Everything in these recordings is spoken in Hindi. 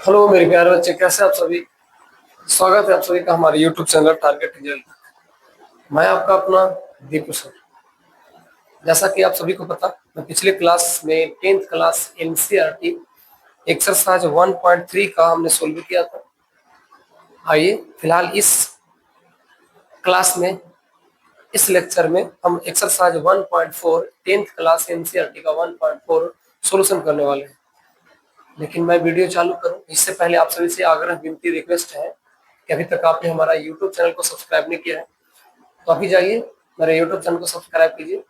हेलो मेरे प्यारे बच्चे, कैसे आप सभी। स्वागत है आप सभी का हमारे यूट्यूब चैनल टारगेट रिजल्ट। मैं आपका अपना दीपू सर। जैसा कि आप सभी को पता, मैं पिछले क्लास में 10th क्लास एनसीईआरटी एक्सरसाइज 1.3 का हमने सोल्व किया था। आइए फिलहाल इस क्लास में, इस लेक्चर में हम एक्सरसाइज 1.4 10th क्लास एनसीईआरटी का 1.4 सोल्यूशन करने वाले हैं। लेकिन मैं वीडियो चालू करूं इससे पहले आप सभी से आग्रह, विनती, रिक्वेस्ट है कि अभी तक आपने हमारा यूट्यूब चैनल को सब्सक्राइब नहीं किया है तो अभी जाइए मेरे यूट्यूब चैनल को सब्सक्राइब कीजिए।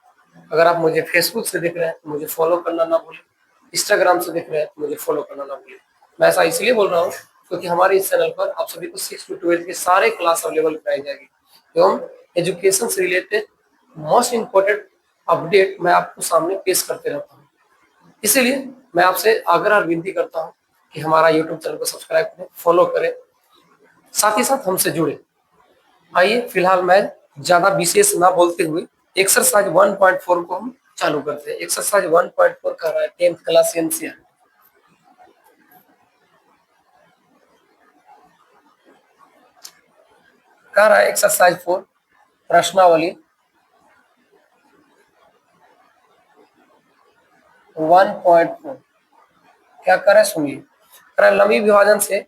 अगर आप मुझे फेसबुक से देख रहे हैं तो मुझे फॉलो करना ना भूलें। इंस्टाग्राम से देख रहे हैं तो मुझे फॉलो करना ना भूलें। मैं ऐसा इसलिए बोल रहा हूँ क्योंकि हमारे इस चैनल पर आप सभी को 6 to 12 के सारे क्लास अवेलेबल कराई जाएगी एवं एजुकेशन से रिलेटेड मोस्ट इम्पोर्टेंट अपडेट मैं आपको सामने पेश करते रहता हूँ। इसीलिए मैं आपसे आग्रह और विनती करता हूँ कि हमारा यूट्यूब चैनल को सब्सक्राइब करें, फॉलो करें, साथ ही साथ हमसे जुड़े। आइए फिलहाल मैं ज्यादा विशेष ना बोलते हुए एक्सरसाइज 1.4 को हम चालू करते हैं। एक्सरसाइज 1.4 कह रहा है 10th क्लास एनसीईआरटी। कह रहा है एक्सरसाइज 4 प्रश्नावली 1.4 क्या कर रहा है सुनिए। कह रहा है लंबी विभाजन से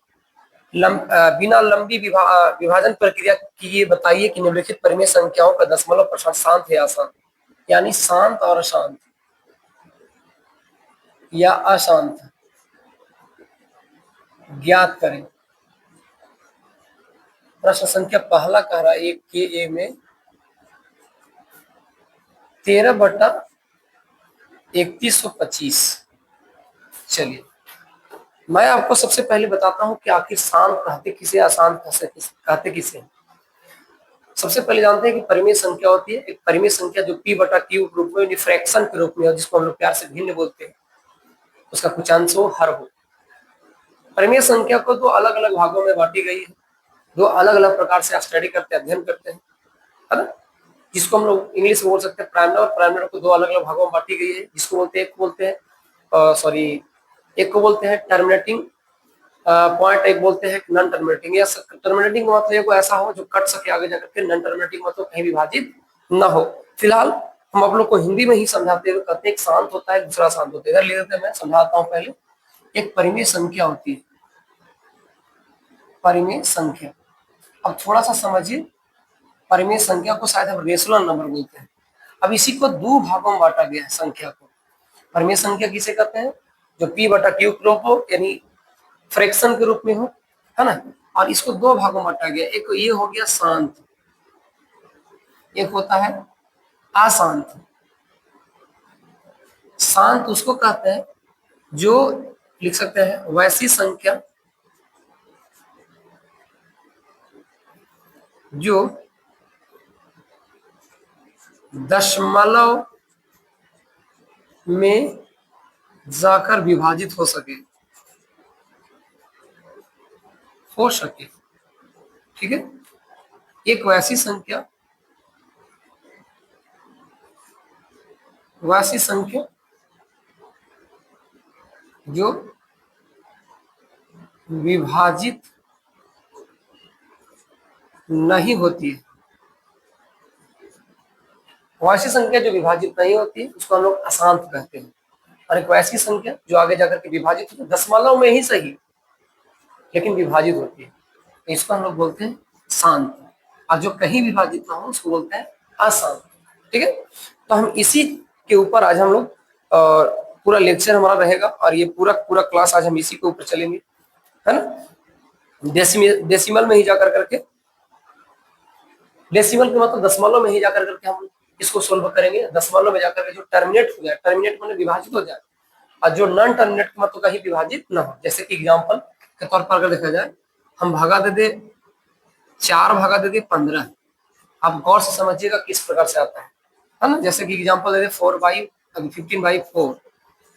बिना लंबी विभाजन प्रक्रिया की ये बताइए कि निम्नलिखित परिमेय संख्याओं का दशमलव प्रसार शांत है या अशांत, यानी शांत और अशांत या अशांत ज्ञात करें। प्रश्न संख्या पहला कह रहा है 1 के ए में 13/3125। चलिए मैं आपको सबसे पहले बताता हूं कि आखिर शांत कहते किसे, अशांत कहते किसे। सबसे पहले जानते हैं कि परिमेय संख्या होती है एक परिमेय संख्या जो p/q रूप में, फ्रैक्शन के रूप में, जिसको हम लोग प्यार से भिन्न बोलते हैं, उसका कुछ अंश हो, हर हो। परिमेय संख्या को दो अलग अलग भागों में बांटी गई है, दो अलग अलग प्रकार से स्टडी करते हैं, अध्ययन करते हैं, है ना। जिसको हम लोग इंग्लिश में बोल सकते हैं प्राइमर, और प्राइमर को दो अलग अलग भागों में बांटी गई है, जिसको बोलते हैं, एक को बोलते हैं सॉरी एक को बोलते हैं टर्मिनेटिंग पॉइंट, एक बोलते हैं नॉन टर्मिनेटिंग। या टर्मिनेटिंग का मतलब कोई ऐसा हो जो कट सके आगे जाकर के, नॉन टर्मिनेटिंग मतलब कहीं विभाजित न हो। फिलहाल हम आप लोग को हिंदी में ही समझाते हुए कहते हैं एक शांत होता है, दूसरा शांत होता है। इधर ले लेते हैं, मैं समझाता हूँ। पहले एक परिमेय संख्या होती है, परिमेय संख्या। अब थोड़ा सा समझिए, परिमेय संख्या को शायद हम रेशनल नंबर बोलते हैं। अब इसी को दो भागों में बांटा गया है संख्या को। परिमेय संख्या किसे कहते हैं, जो p/q के रूप हो, यानी फ्रैक्शन के रूप में हो, है ना। और इसको दो भागों में बांटा गया, एक ये हो गया शांत, एक होता है अशांत। शांत उसको कहते हैं जो, लिख सकते हैं, वैसी संख्या जो दशमलव में जाकर विभाजित हो सके, ठीक है। एक वैसी संख्या, वैसी संख्या जो विभाजित नहीं होती है, वैसी संख्या जो विभाजित नहीं होती है उसको हम लोग अशांत कहते हैं। और एक वैसी संख्या जो आगे जाकर के विभाजित होती है, दशमलव में ही सही लेकिन विभाजित होती है, तो इसको हम लोग बोलते हैं शांत। और जो कहीं विभाजित ना हो उसको बोलते हैं अशांत, ठीक है। तो हम इसी के ऊपर आज हम लोग पूरा लेक्चर हमारा रहेगा, और ये पूरा पूरा क्लास आज हम इसी के ऊपर चलेंगे, है ना। डेसिमल में ही जाकर करके, डेसिमल के मतलब दशमलव में ही जाकर करके हम इसको सोल्व करेंगे। दशमलव में जाकर के जो टर्मिनेट हो जाए, टर्मिनेट माने विभाजित हो जाए, और जो नॉन टर्मिनेट मतलब कहीं विभाजित ना हो। जैसे कि एग्जांपल के तौर पर अगर देखा जाए, हम भागा दे दे 4 भागा दे दे 15, आप गौर से समझिएगा किस प्रकार से आता है ना। जैसे कि एग्जांपल दे दे 15/4,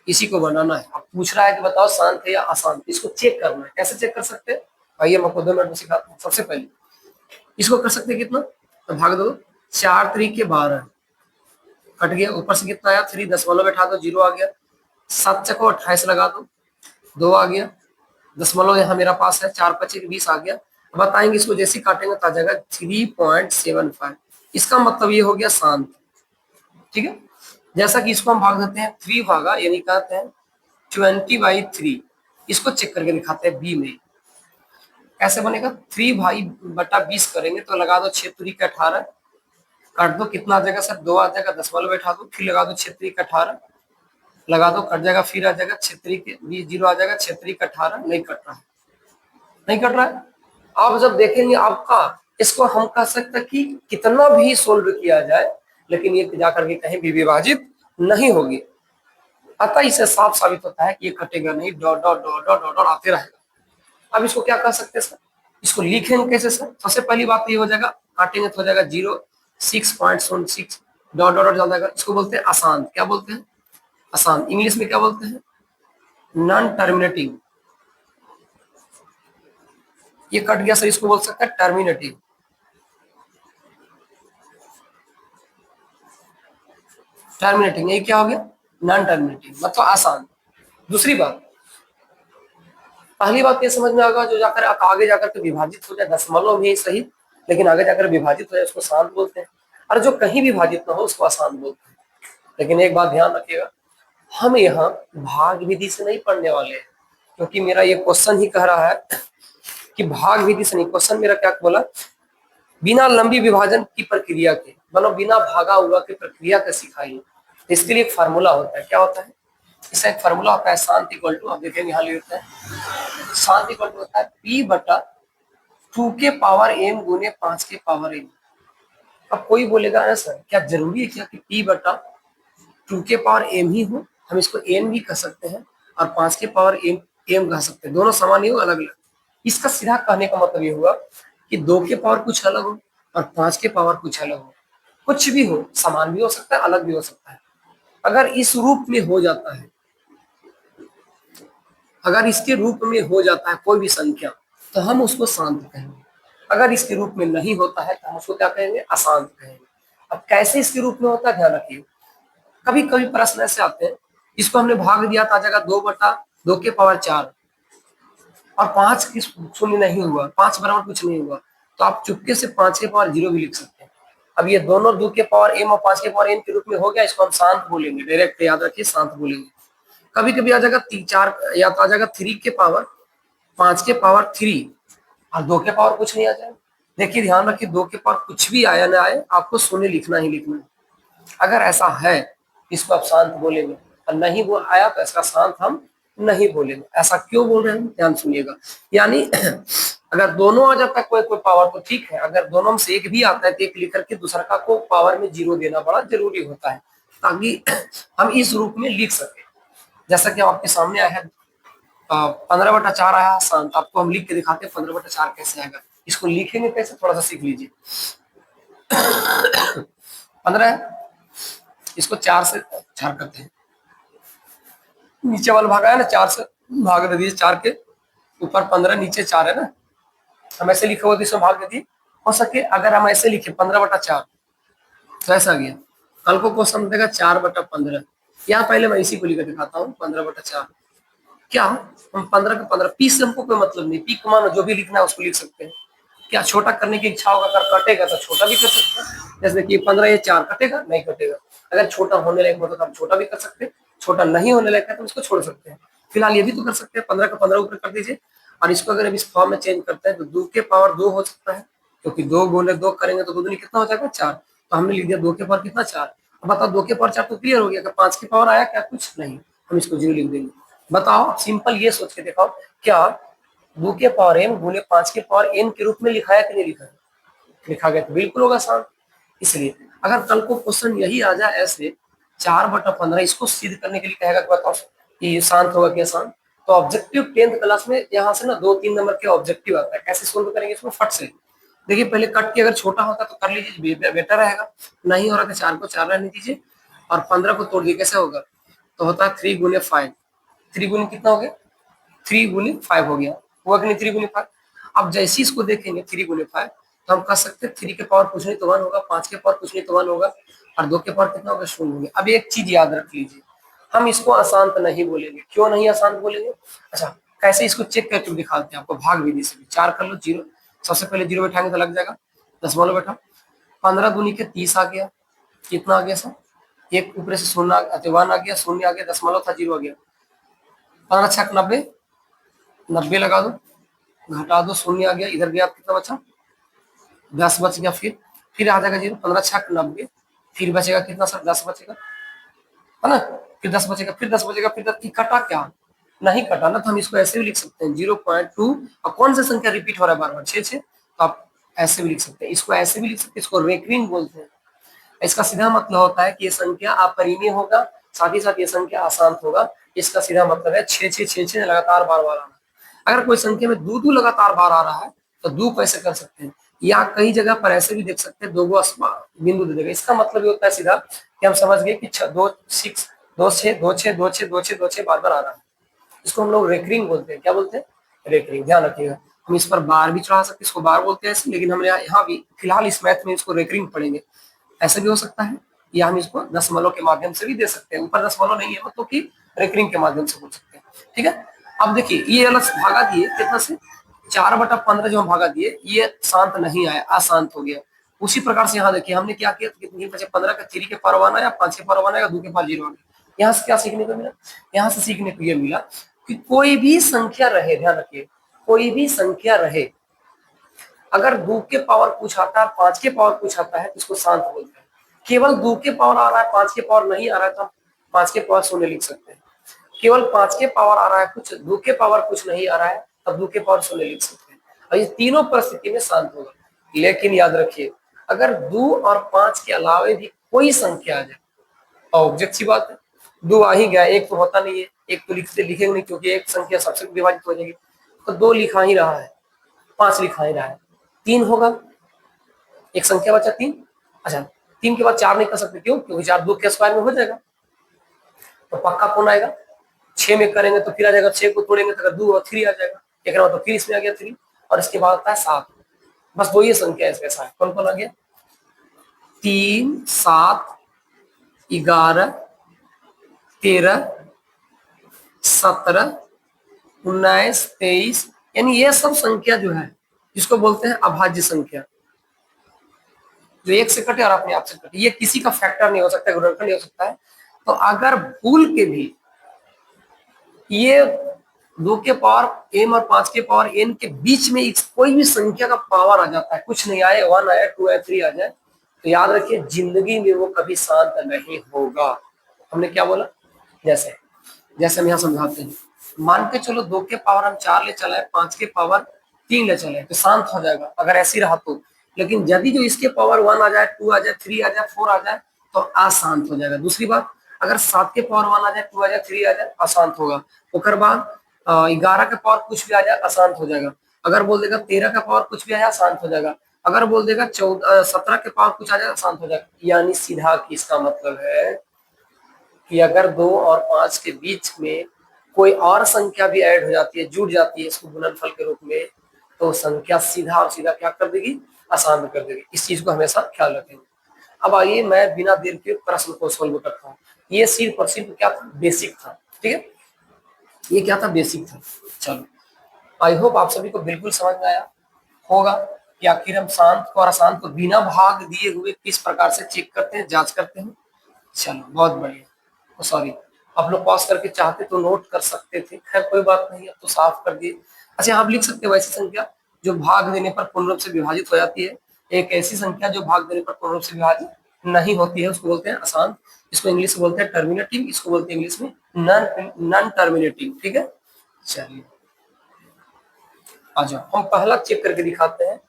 इसी को बनाना है। अब पूछ रहा है कि बताओ शांत है या अशांत, इसको चेक करना है। कैसे चेक कर सकते हैं, आइए मैं आपको 2 मिनट में सिखाता हूँ। सबसे पहले इसको कर सकते हैं कितना, तो भाग दो 4 3 के 12, कट गया, ऊपर से कितना आया 3, दशमलव बैठा दो 0 आ गया, 7 चको 28 लगा दो 2 आ गया, दशमलव यहाँ मेरा पास है, 4 पचे 20 आ गया। अब बताएंगे इसको जैसे काटेंगे तो आ जाएगा 3.75। इसका मतलब ये हो गया शांत। ठीक है, जैसा कि इसको हम भाग देते हैं 3 भागा, यानी कहते हैं 20/3। इसको चेक करके दिखाते हैं बी में कैसे बनेगा। 3/20 करेंगे तो लगा दो 6 3 का 18, काट दो कितना आ जाएगा सर, 2 आ जाएगा, दशमलव बैठा दो, फिर लगा दो 6 3 का 18, लगा दो कट जाएगा, फिर आ जाएगा 6 3 के 20 जीरो आ जाएगा, 6 3 का 18 नहीं कट रहा है, नहीं कट रहा है। आप जब देखेंगे आपका, इसको हम कह सकते हैं कि कितना भी सोल्व किया जाए लेकिन ये जाकर के कहीं भी विभाजित नहीं होगी। अतः इसे साफ साबित होता है कि ये कटेगा नहीं, dot dot dot dot dot आते रहेगा। अब इसको क्या कह सकते हैं सर, इसको लिखेंगे कैसे सर। सबसे पहली बात तो ये हो जाएगा, काटेंगे तो हो जाएगा 0.6 डॉट डॉट डॉट जाएगा। इसको बोलते हैं अशांत। क्या बोलते हैं? अशांत। इंग्लिश में क्या बोलते हैं? Non terminating. ये कट गया सर, इसको बोल सकते हैं टर्मिनेटिंग। टर्मिनेटिंग ये क्या हो गया? नॉन टर्मिनेटिंग, मतलब आसान। दूसरी बात, पहली बात ये समझ में आएगा, जो जाकर आगे जाकर के विभाजित हो जाए, दशमलव में ही सही, लेकिन आगे जाकर विभाजित हो जाए उसको शांत बोलते हैं, और जो कहीं विभाजित ना हो उसको अशांत बोलते हैं। लेकिन एक बात ध्यान रखिएगा, हम यहाँ भाग विधि से नहीं पढ़ने वाले हैं, क्योंकि मेरा ये क्वेश्चन ही कह रहा है कि भाग विधि से नहीं। क्वेश्चन मेरा क्या बोला, बिना लंबी विभाजन की प्रक्रिया के, मतलब बिना भागा हुआ की प्रक्रिया का सिखाइए। इसके लिए एक फार्मूला होता है। क्या होता है? इसका एक फार्मूला होता है, शांत इक्वल टू, आप देखेंगे यहाँ लिखते हैं, शांत इक्वल टू होता है P/2 के पावर m गुने 5 के पावर m। अब कोई बोलेगा ना सर क्या जरूरी है क्या कि P/2 के पावर m ही हो? हम इसको n भी कह सकते हैं और 5 के पावर m कह सकते हैं, दोनों समान ही हो, अलग अलग। इसका सीधा कहने का मतलब ये हुआ कि 2 के पावर कुछ अलग हो और 5 के पावर कुछ अलग हो। कुछ भी हो, समान भी हो सकता है, अलग भी हो सकता है। अगर इस रूप में हो जाता है, अगर इसके रूप में हो जाता है कोई भी संख्या, तो हम उसको शांत कहेंगे। अगर इसके रूप में नहीं होता है तो हम उसको क्या कहेंगे? अशांत कहेंगे। अब कैसे इसके रूप में होता है ध्यान रखिए। कभी कभी प्रश्न ऐसे आते हैं, इसको हमने भाग दिया था, जगह 2/2 के पावर 4 और 5 की शून्य नहीं हुआ, 5 बराबर कुछ नहीं हुआ, तो आप चुपके से 5 के पावर 0 भी लिख सकते हैं। अब ये दोनों 2 के पावर m और 5 के पावर m के रूप में हो गया, इसको हम शांत बोलेंगे, डायरेक्ट याद रखिए, शांत बोलेंगे। कभी कभी आ जाएगा 4 या तो आ जाएगा 3 के पावर 5 के पावर 3 और 2 के पावर कुछ नहीं आ जाएगा। देखिए ध्यान रखिए, 2 के पावर कुछ भी आया ना आए, आपको शून्य लिखना ही लिखना है। अगर ऐसा है इसको आप शांत बोलेंगे, और नहीं वो आया तो इसका शांत हम नहीं बोलेंगे। ऐसा क्यों बोल रहे हैं, ध्यान सुनिएगा। यानी अगर दोनों आ जाता है कोई कोई पावर तो ठीक है, अगर दोनों में से एक भी आता है तो एक लिख करके दूसरा का को पावर में 0 देना बड़ा जरूरी होता है, ताकि हम इस रूप में लिख सके। जैसा कि आपके सामने आया है 15/4 आया शांत, आपको हम लिख के दिखाते हैं 15/4 कैसे आएगा। इसको लिखेंगे कैसे, थोड़ा सा सीख लीजिए। 15 है, इसको 4 से 4 करते हैं, नीचे वाला भाग है ना, 4 से भाग दे दिए, 4 के ऊपर 15, नीचे 4 है ना, हम ऐसे लिखे हुए इसमें भाग दे दिए। हो सके अगर हम ऐसे लिखे 15/4 तो ऐसा गया। कल को क्वेश्चन देगा 4/15, यहाँ पहले मैं इसी को लिखकर दिखाता हूँ 15/4। क्या हम 15 का 15, पी से हमको कोई मतलब नहीं, पी को मानो जो भी लिखना है उसको लिख सकते हैं। क्या छोटा करने की इच्छा होगा, अगर कटेगा तो छोटा भी कर सकते हैं। जैसे कि 15 ये 4 कटेगा, नहीं कटेगा। अगर छोटा होने लायक होता तो हम छोटा भी कर सकते हैं, छोटा नहीं होने लायक है तो इसको छोड़ सकते हैं। फिलहाल ये भी तो कर सकते हैं, 15 का 15 ऊपर कर दीजिए, और इसको अगर इस फॉर्म में चेंज करते हैं तो 2 के पावर 2 हो सकता है, क्योंकि 2 गुने 2 करेंगे तो 2 दूनी कितना हो जाएगा 4। तो हमने लिख दिया 2 के पावर कितना 4। अब बताओ 2 के पावर 4 तो क्लियर हो गया, 5 के पावर आया क्या, कुछ नहीं, हम इसको 0 लिख देंगे। बताओ सिंपल ये सोच के दिखाओ, क्या 2 के पावर m गुने 5 के पावर n के रूप में लिखा है कि नहीं लिखा है? लिखा गया तो बिल्कुल होगा शांत। इसलिए अगर कल को क्वेश्चन यही आ जाए ऐसे 4/15, इसको सिद्ध करने के लिए कहेगा कि बताओ कि शांत होगा क्या शांत, तो ऑब्जेक्टिव 10th क्लास में यहाँ से ना 2-3 नंबर के ऑब्जेक्टिव आता है, कैसे सोल्व करेंगे इसको फट से। देखिए पहले कट के अगर छोटा होता तो कर लीजिए, बेटर रहेगा। नहीं हो रहा तो 4 को 4 रहने दीजिए और 15 को तोड़ दिए, कैसे होगा, तो होता है 3 गुने 5। 3 गुने कितना हो गया, 3 गुने 5 हो गया, हुआ कि नहीं 3 गुने 5। अब जैसे इसको देखेंगे 3 गुने 5 तो हम कह सकते हैं 3 के पावर कुछ नहीं तो 1 होगा, 5 के पावर कुछ नहीं तो 1 होगा, और 2 के पावर कितना होगा, 0 होगा। अब एक चीज याद रख लीजिए, हम इसको अशांत नहीं बोलेंगे। क्यों नहीं अशांत बोलेंगे? अच्छा, कैसे इसको चेक करके दिखाते हैं आपको भाग विधि से भी। 4 कर लो, 0 सबसे पहले 0 बैठाएंगे तो लग जाएगा, दशमलव बैठा, 15 दूनी के 30 आ गया, कितना आ गया सर, एक ऊपर से शून्य 1 आ गया, शून्य आ गया, दशमलव था 0 आ गया, 15 छक 90, 90 लगा दो, घटा दो, शून्य आ गया, इधर गया कितना बचा, 10 बच गया, फिर आ जाएगा 0, 15 छक 90, फिर बचेगा कितना सर, 10 बचेगा, है ना, फिर 10 बचेगा, फिर 10 बचेगा, फिर 10, कटा क्या, नहीं कटा ना, तो हम इसको ऐसे भी लिख सकते हैं 0.2, और कौन सा संख्या रिपीट हो रहा है बार बार, 6, तो आप ऐसे भी लिख सकते हैं, इसको ऐसे भी लिख सकते हैं, इसको रेकरिंग बोलते हैं। इसका सीधा मतलब होता है कि ये संख्या अपरिमेय होगा, साथ ही साथ ये संख्या अशांत होगा। इसका सीधा मतलब है 6 लगातार बार बार आना। अगर कोई संख्या में दो लगातार बार आ रहा है तो दो कैसे कर सकते हैं, या कई जगह पर ऐसे भी देख सकते हैं, दो बिंदु दे देगा। इसका मतलब ये होता है सीधा कि हम समझ गए कि 2 6 बार बार आ रहा है, इसको हम लोग रेकरिंग बोलते हैं। क्या बोलते हैं, रेकरिंग, ध्यान रखिएगा। हम इस पर बार भी चढ़ा सकते हैं, इसको बार बोलते हैं ऐसे, लेकिन हमने यहाँ भी फिलहाल इस मैथ में इसको रेकरिंग पढ़ेंगे। ऐसे भी हो सकता है, या हम इसको दशमलव के माध्यम से भी दे सकते हैं, ऊपर दशमलव नहीं है मतलब कि रेकरिंग के माध्यम से बोल सकते हैं, ठीक है। अब देखिए ये अलग भागा दिए कितना से, 4/15 जो हम भागा दिए, ये शांत नहीं आया, अशांत हो गया। उसी प्रकार से यहाँ देखिए हमने क्या किया, कितनी बचे, 15 का 3 के पावर 1 आया, 5 के पावर 1 आया, 2 के पावर 0 आ गया। यहाँ से क्या सीखने को मिला, यहाँ से सीखने को ये मिला कि कोई भी संख्या रहे, ध्यान रखिए, कोई भी संख्या रहे, अगर 2 के पावर कुछ आता है, 5 के पावर कुछ आता है, तो इसको शांत बोलते हैं। केवल 2 के पावर आ रहा है, 5 के पावर नहीं आ रहा है, तो हम 5 के पावर 0 लिख सकते हैं। केवल 5 के पावर आ रहा है, कुछ 2 के पावर कुछ नहीं आ रहा है, तब 2 के पावर 0 लिख सकते हैं। और ये तीनों परिस्थिति में शांत होगा। लेकिन याद रखिए, अगर 2 और 5 के अलावा भी कोई संख्या आ जाए, ऑब्जेक्ट सी बात है, 2 आ ही गया, एक तो होता नहीं है, एक तो लिखेंगे नहीं, क्योंकि एक संख्या सबसे विभाजित हो जाएगी, तो 2 लिखा ही रहा है, 5 लिखा ही रहा है, 3 होगा, एक संख्या बचा 3। अच्छा, 3 के बाद 4 नहीं कर सकते, क्यों, क्योंकि 4 2 के स्क्वायर में हो जाएगा, तो पक्का कौन आएगा, 6 में करेंगे तो फिर आ जाएगा, 6 को तोड़ेंगे तो 2 और 3 आ जाएगा, एक तो फिर इसमें आ गया 3, और इसके बाद आता है 7। बस दो ये संख्या इसके साथ कौन कौन आ गया, 3 7 11 13 17 19 23, यानी ये सब संख्या जो है जिसको बोलते हैं अभाज्य संख्या, जो एक से कटे और अपने आप से कटे, ये किसी का फैक्टर नहीं हो सकता, गुणनखंड नहीं हो सकता है। तो अगर भूल के भी ये 2 के पावर m और 5 के पावर n के बीच में कोई भी संख्या का पावर आ जाता है, कुछ नहीं आए, 1 आया, 2 आया, 3 आ जाए, तो याद रखिए जिंदगी में वो कभी शांत नहीं होगा। हमने क्या बोला, जैसे जैसे हम यहाँ समझाते हैं, मान के चलो 2 के पावर हम 4 ले चलाए, 5 के पावर 3 ले चले, तो शांत हो जाएगा अगर ऐसी रहा तो। लेकिन यदि जो इसके पावर 1 आ जाए, 2 आ जाए, 3 आ जाए, 4 आ जाए, तो अशांत हो जाएगा। दूसरी बात, अगर 7 के पावर 1 आ जाए, 2 आ जाए, 3 आ जाए, अशांत होगा। उसके बाद 11 के पावर कुछ भी आ जाए, अशांत हो जाएगा। अगर बोल देगा 13 का पावर कुछ भी आ जाए, शांत हो जाएगा। अगर बोल देगा 17 के पावर कुछ आ जाए, शांत हो जाएगा। यानी सीधा कि इसका मतलब है कि अगर 2 और 5 के बीच में कोई और संख्या भी ऐड हो जाती है, जुड़ जाती है इसको गुणनफल के रूप में, तो संख्या सीधा और सीधा क्या कर देगी, अशांत कर देगी। इस चीज को हमेशा ख्याल रखेंगे। अब आइए मैं बिना देर के प्रश्न को सोल्व करता हूँ। ये सिर्फ और सिर्फ क्या था, बेसिक था, ठीक है, ये क्या था, बेसिक था। चलो, आई होप आप सभी को बिल्कुल समझ में आया होगा कि आखिर हम शांत को और अशांत को बिना भाग दिए हुए किस प्रकार से चेक करते हैं, जांच करते हैं। चलो बहुत बढ़िया, सॉरी, आप लोग पॉज करके चाहते तो नोट कर सकते थे, खैर कोई बात नहीं, अब तो साफ कर दिए। अच्छा, आप लिख सकते हो वैसी संख्या जो भाग देने पर पूर्ण रूप से विभाजित हो जाती है, एक ऐसी संख्या जो भाग देने पर पूर्ण रूप से विभाजित नहीं होती है, उसको बोलते हैं अशांत। इसको इंग्लिश में बोलते हैं टर्मिनेटिव, इसको बोलते हैं इंग्लिश में नॉन टर्मिनेटिव, ठीक है। चलिए आ जाओ, हम पहला चेक करके दिखाते हैं।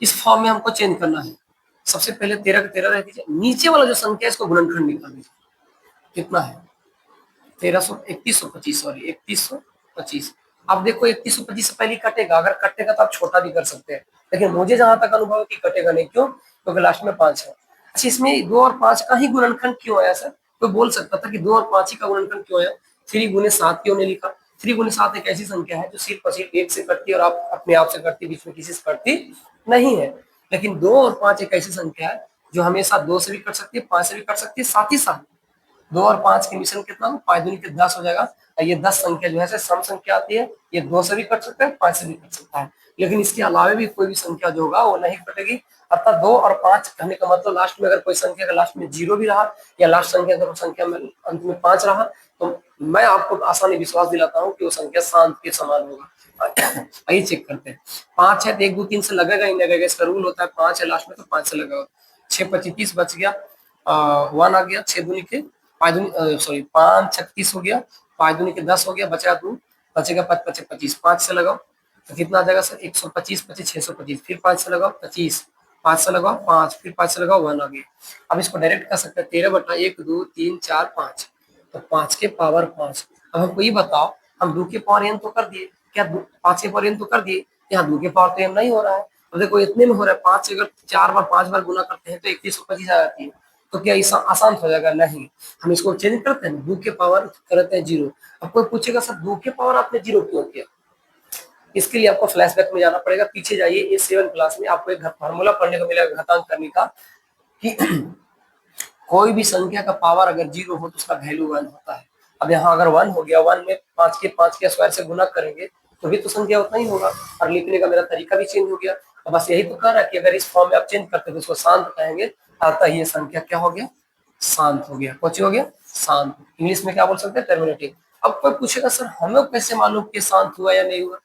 इस फॉर्म में हमको चेंज करना है। सबसे पहले 13 का 13 रह दीजिए, नीचे वाला जो संख्या है इसको गुणनखंड निकाल दीजिए, कितना है 3125, सॉरी 3125। अब देखो 3125 से पहले कटेगा, अगर कटेगा तो आप छोटा भी कर सकते हैं, लेकिन मुझे जहां तक अनुभव है कि कटेगा नहीं, क्यों, क्योंकि लास्ट में 5 है। अच्छा, इसमें 2 और 5 का ही गुणनखंड क्यों आया सर, कोई बोल सकता था कि 2 और 5 ही का गुणनखंड क्यों आया, 3 गुने 7 क्यों नहीं लिखा। 3 गुने 7 एक ऐसी संख्या है जो सिर्फ और सिर्फ 1 से कटती है और आप अपने आप से कटती, बीच में किसी से कटती नहीं है। लेकिन 2 और 5 एक ऐसी संख्या है जो हमेशा 2 से भी कट सकती है, 5 से भी कट सकती है, साथ ही साथ 2 और 5 के मिश्रण कितना हो, 5 दूनी के 10 हो जाएगा। और ये 10 संख्या जो है सम संख्या आती है, ये 2 से भी कट सकता है, 5 से भी कट सकता है, लेकिन इसके अलावा भी कोई भी संख्या जो होगा वो नहीं कटेगी। अर्थात 2 और 5 कहने का मतलब लास्ट में अगर कोई संख्या का लास्ट में 0 भी रहा या लास्ट संख्या अगर संख्या में अंत में 5 रहा, तो मैं आपको आसानी विश्वास दिलाता हूँ कि वो संख्या शांत के समान होगा। आइए चेक करते हैं। 5 है तो 1 2 3 से लगेगा ही लगेगा, इसका रूल होता है 5 है लास्ट में तो 5 से लगेगा। 6 25 30 बच गया, 1 आ गया, 6 दूनी के 5 दूनी सॉरी 5 36 हो गया, 5 दूनी के 10 हो गया, बचा 2, बचेगा 5 5 25, 5 से लगाओ तो कितना आ जाएगा सर 125 25 625, फिर 5 से लगाओ 25, 5 से लगाओ 5, फिर 5 से लगाओ 1 आ गया। अब इसको डायरेक्ट कर सकते हैं 13 बटा 1 2 3 4 5, तो 5 के पावर 5। अब हमको ये बताओ, हम 2 के पावर n तो कर दिए, क्या 5 के पावर n तो कर दिए, यहाँ 2 के पावर तो n नहीं हो रहा है। अब देखो इतने में हो रहा है, 5 से अगर 4 बार 5 बार गुना करते हैं तो 2125 आ जाती है, तो क्या ऐसा आसान हो जाएगा? नहीं, हम इसको चेंज करते हैं, 2 के पावर करते हैं 0। अब कोई पूछेगा सर 2 के पावर आपने 0 क्यों किया? इसके लिए आपको फ्लैशबैक में जाना पड़ेगा, पीछे जाइए, ये 7 क्लास में आपको एक फार्मूला पढ़ने को मिलेगा घातांक करने का, कि कोई भी संख्या का पावर अगर 0 हो तो उसका वैल्यू 1 होता है। अब यहाँ अगर 1 हो गया, 1 में 5 के स्क्वायर से गुना करेंगे तो भी तो संख्या उतना ही होगा, और लिखने का मेरा तरीका भी चेंज हो गया। तो बस यही तो कह रहा है कि अगर इस फॉर्म में आप चेंज करते तो उसको शांत कहेंगे, अतः ये संख्या क्या हो गया? शांत हो गया। कौन हो गया? शांत। इंग्लिश में क्या बोल सकते हैं? टर्मिनेटिव। अब कोई पूछेगा सर हमें कैसे मालूम कि शांत हुआ या नहीं हुआ?